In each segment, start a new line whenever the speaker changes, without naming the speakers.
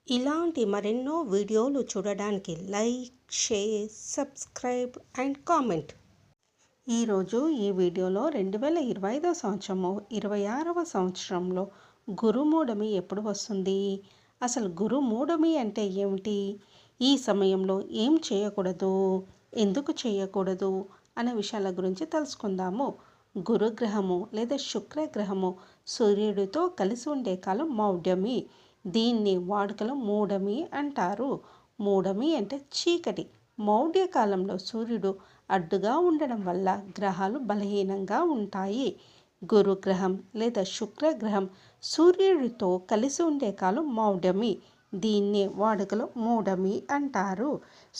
ఇలాంటి మరెన్నో వీడియోలు చూడడానికి like, share, subscribe and comment. ఈరోజు ఈ వీడియోలో 2025 సంవత్సరము 26వ సంవత్సరంలో గురుమూఢమి ఎప్పుడు వస్తుంది, అసలు గురుమూఢమి అంటే ఏమిటి, ఈ సమయంలో ఏం చేయకూడదు, ఎందుకు చేయకూడదు అనే విషయాల గురించి తెలుసుకుందాము. గురుగ్రహము లేదా శుక్రగ్రహము సూర్యుడితో కలిసి ఉండే కాలం మౌఢ్యమి. దీన్ని వాడుకలో మూఢమి అంటారు. మూఢమి అంటే చీకటి. మౌఢ్య కాలంలో సూర్యుడు అడ్డుగా ఉండడం వల్ల గ్రహాలు బలహీనంగా ఉంటాయి. గురుగ్రహం లేదా శుక్రగ్రహం సూర్యుడితో కలిసి ఉండే కాలం మౌఢ్యమి. దీన్ని వాడుకలో మూఢమి అంటారు.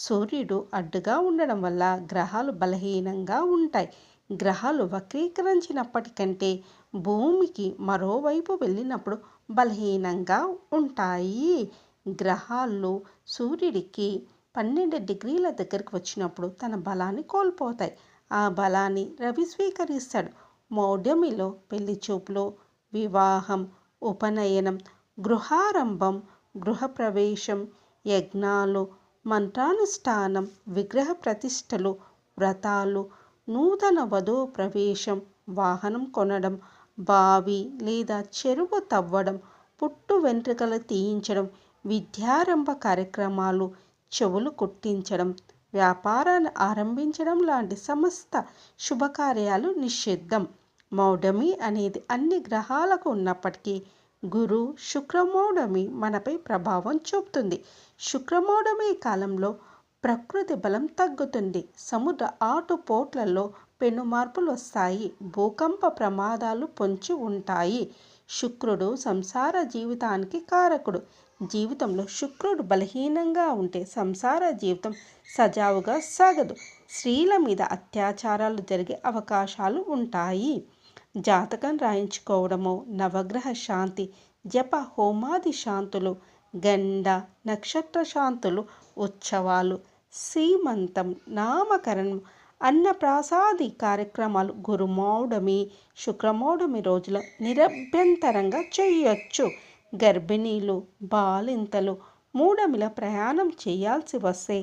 సూర్యుడు అడ్డుగా ఉండడం వల్ల గ్రహాలు బలహీనంగా ఉంటాయి. గ్రహాలు వక్రీకరించినప్పటికంటే భూమికి మరోవైపు వెళ్ళినప్పుడు బలహీనంగా ఉంటాయి. గ్రహాలు సూర్యుడికి 12 డిగ్రీల దగ్గరకు వచ్చినప్పుడు తన బలాన్ని కోల్పోతాయి. ఆ బలాన్ని రవి స్వీకరిస్తాడు. మౌఢ్యమిలో పెళ్లి చూపులు, వివాహం, ఉపనయనం, గృహారంభం, గృహప్రవేశం, యజ్ఞాలు, మంత్రానుష్ఠానం, విగ్రహ ప్రతిష్టలు, వ్రతాలు, నూతన వధువు ప్రవేశం, వాహనం కొనడం, బావి లేదా చెరువు తవ్వడం, పుట్టు వెంట్రుకలు తీయించడం, విద్యారంభ కార్యక్రమాలు, చెవులు కుట్టించడం, వ్యాపారాన్ని ఆరంభించడం లాంటి సమస్త శుభకార్యాలు నిషిద్ధం. మౌఢమి అనేది అన్ని గ్రహాలకు ఉన్నప్పటికీ గురు శుక్రమౌఢమి మనపై ప్రభావం చూపుతుంది. శుక్రమౌఢమి కాలంలో ప్రకృతి బలం తగ్గుతుంది. సముద్ర ఆటుపోట్లలో పెను మార్పులు వస్తాయి. భూకంప ప్రమాదాలు పొంచి ఉంటాయి. శుక్రుడు సంసార జీవితానికి కారకుడు. జీవితంలో శుక్రుడు బలహీనంగా ఉంటే సంసార జీవితం సజావుగా సాగదు. స్త్రీల మీద అత్యాచారాలు జరిగే అవకాశాలు ఉంటాయి. జాతకం రాయించుకోవడము, నవగ్రహ శాంతి, జప హోమాది శాంతులు, గండ నక్షత్ర శాంతులు, ఉత్సవాలు, సీమంతం, నామకరణం, అన్నప్రాసాది కార్యక్రమాలు గురుమౌఢమి, శుక్రమౌఢమి రోజులో నిరభ్యంతరంగా చేయొచ్చు. గర్భిణీలు, బాలింతలు మూఢమిలో ప్రయాణం చేయాల్సి వస్తే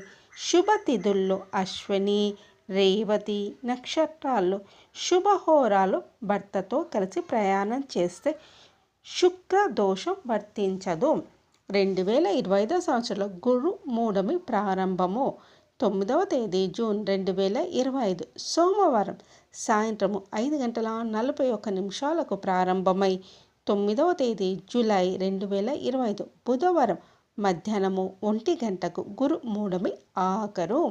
శుభతిథుల్లో అశ్విని, రేవతి నక్షత్రాల్లో శుభహోరాలు భర్తతో కలిసి ప్రయాణం చేస్తే శుక్ర దోషం వర్తించదు. 2025 సంవత్సరంలో గురు మూఢమి ప్రారంభము 9వ తేదీ జూన్ 2025 సోమవారం సాయంత్రం 5:41 ప్రారంభమై 9వ తేదీ జూలై 2025 బుధవారం మధ్యాహ్నము 1 గంటకు గురు మూఢమి ఆఖరు.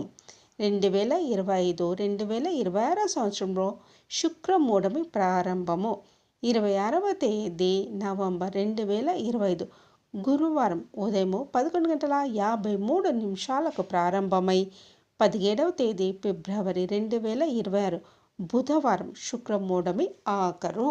2025 సంవత్సరంలో శుక్రమూఢమి ప్రారంభము 26వ తేదీ నవంబర్ 2025 గురువారం ఉదయం 11:53 ప్రారంభమై 17వ తేదీ ఫిబ్రవరి 2026 బుధవారం శుక్రమూఢమి ఆఖరు.